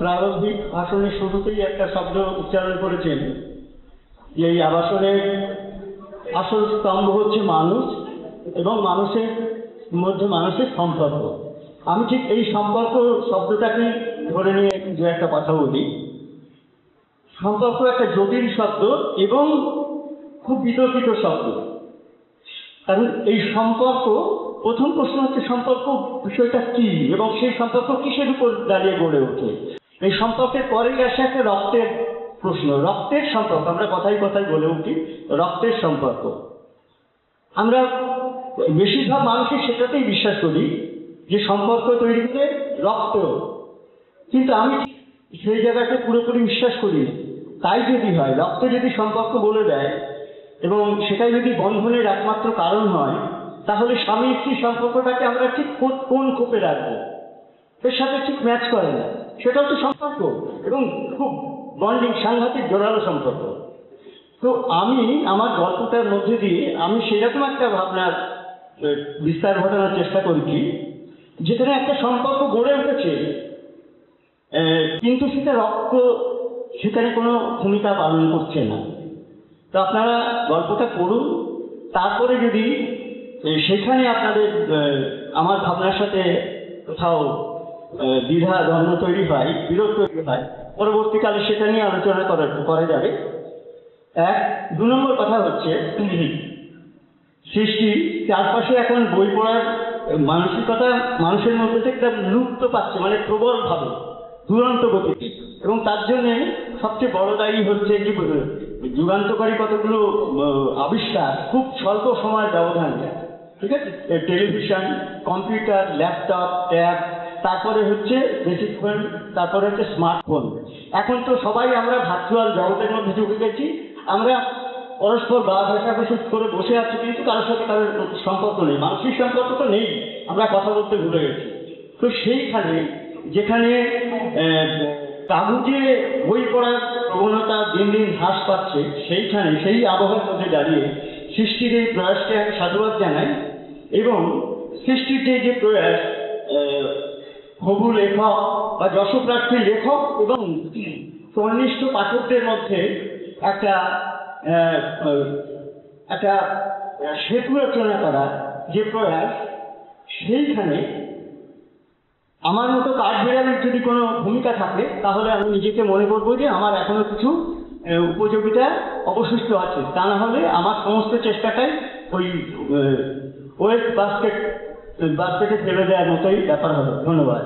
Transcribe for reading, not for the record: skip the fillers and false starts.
প্রারম্ভিক ভাষণের শুরুতেই একটা শব্দ উচ্চারণ করেছেন যে এই আবাসনের আসল স্তম্ভ হচ্ছে মানুষ এবং মানুষের মধ্যে মানুষের সম্পর্ক। আমি ঠিক এই সম্পর্ক শব্দটাকে ধরে নিয়ে দু একটা কথা বলি। সম্পর্ক একটা জটিল শব্দ এবং খুব বিতর্কিত শব্দ। কারণ এই সম্পর্ক, প্রথম প্রশ্ন হচ্ছে সম্পর্ক বিষয়টা কি এবং সেই সম্পর্ক কিসের উপর দাঁড়িয়ে গড়ে ওঠে। এই সম্পর্কের পরেই আসে একটা রক্তের প্রশ্ন, রক্তের সম্পর্ক। আমরা কথায় কথায় বলে উঠি রক্তের সম্পর্ক। আমরা বেশিরভাগ মানুষই সেটাতেই বিশ্বাস করি যে সম্পর্ক তৈরি করে রক্ত, কিন্তু আমি সেই জায়গাতে পুরোপুরি বিশ্বাস করি। তাই যদি হয়, রক্ত যদি সম্পর্ক বলে দেয় এবং সেটাই যদি বন্ধনের একমাত্র কারণ হয়, তাহলে স্বামী স্ত্রী সম্পর্কটাকে আমরা ঠিক কোন কোপে রাখবো, এর সাথে ঠিক ম্যাচ করে না। সেটা হচ্ছে সম্পর্ক এবং খুব বন্ডিং, সাংঘাতিক জোরালো সম্পর্ক। তো আমি আমার গল্পটার মধ্যে দিয়ে আমি সেরকম একটা ভাবনার বিস্তার ঘটানোর চেষ্টা করেছি, যেখানে একটা সম্পর্ক গড়ে উঠেছে, কিন্তু সেটা রক্ত সেখানে কোনো ভূমিকা পালন করছে না। তো আপনারা গল্পটা পড়ুন, তারপরে যদি সেখানে আপনাদের আমার ভাবনার সাথে কোথাও দ্বিধা দ্বন্দ্ব তৈরি হয়, বিরোধ তৈরি হয়, পরবর্তীকালে সেটা নিয়ে আলোচনা করা যাবে। দু নম্বর কথা হচ্ছে সৃষ্টি চারপাশে এখন বই পড়ার মানসিকতা মানুষের মধ্যে থেকে লুপ্ত পাচ্ছে, মানে প্রবল ভাবে, দুরন্ত গতিতে। এবং তার জন্য সবচেয়ে বড় দায়ী হচ্ছে যে যুগান্তকারী কতগুলো আবিষ্কার খুব স্বল্প সময়ের ব্যবধানে, ঠিক আছে? টেলিভিশন, কম্পিউটার, ল্যাপটপ, ট্যাব, তারপরে হচ্ছে বেসিক ফোন, তারপরে হচ্ছে স্মার্টফোন। এখন তো সবাই আমরা ভার্চুয়াল জগতের মধ্যে ঢুকে গেছি। আমরা পরস্পর গা ঘেঁষাঘেঁষি করে বসে আছি, কিন্তু কারোর সাথে কারোর সম্পর্ক নেই, মানসিক সম্পর্ক তো নেই, আমরা কথা বলতে ভুলে গেছি। তো সেইখানে যেখানে কাগজে বই পড়ার প্রবণতা দিন দিন হ্রাস পাচ্ছে, সেইখানে সেই আবহাওয়ার মধ্যে দাঁড়িয়ে সৃষ্টির এই প্রয়াসকে আমি সাধুবাদ জানাই। এবং সৃষ্টির যে প্রয়াস, হবু লেখক বা যশপ্রার্থী লেখক এবং সন্নিষ্ঠ পাঠকদের মধ্যে একটা সেতু রচনা করা যে প্রয়াস, সেইখানে আমার মতো কাঠবিড়ালির যদি কোনো ভূমিকা থাকে, তাহলে আমি নিজেকে মনে করবো যে আমার এখনো কিছু উপযোগিতা অবশিষ্ট আছে। তা না হলে আমার সমস্ত চেষ্টাটাই ওই ওয়েস্ট বাস্কেটে ফেলে দেওয়ার মতোই ব্যাপার হবে। ধন্যবাদ।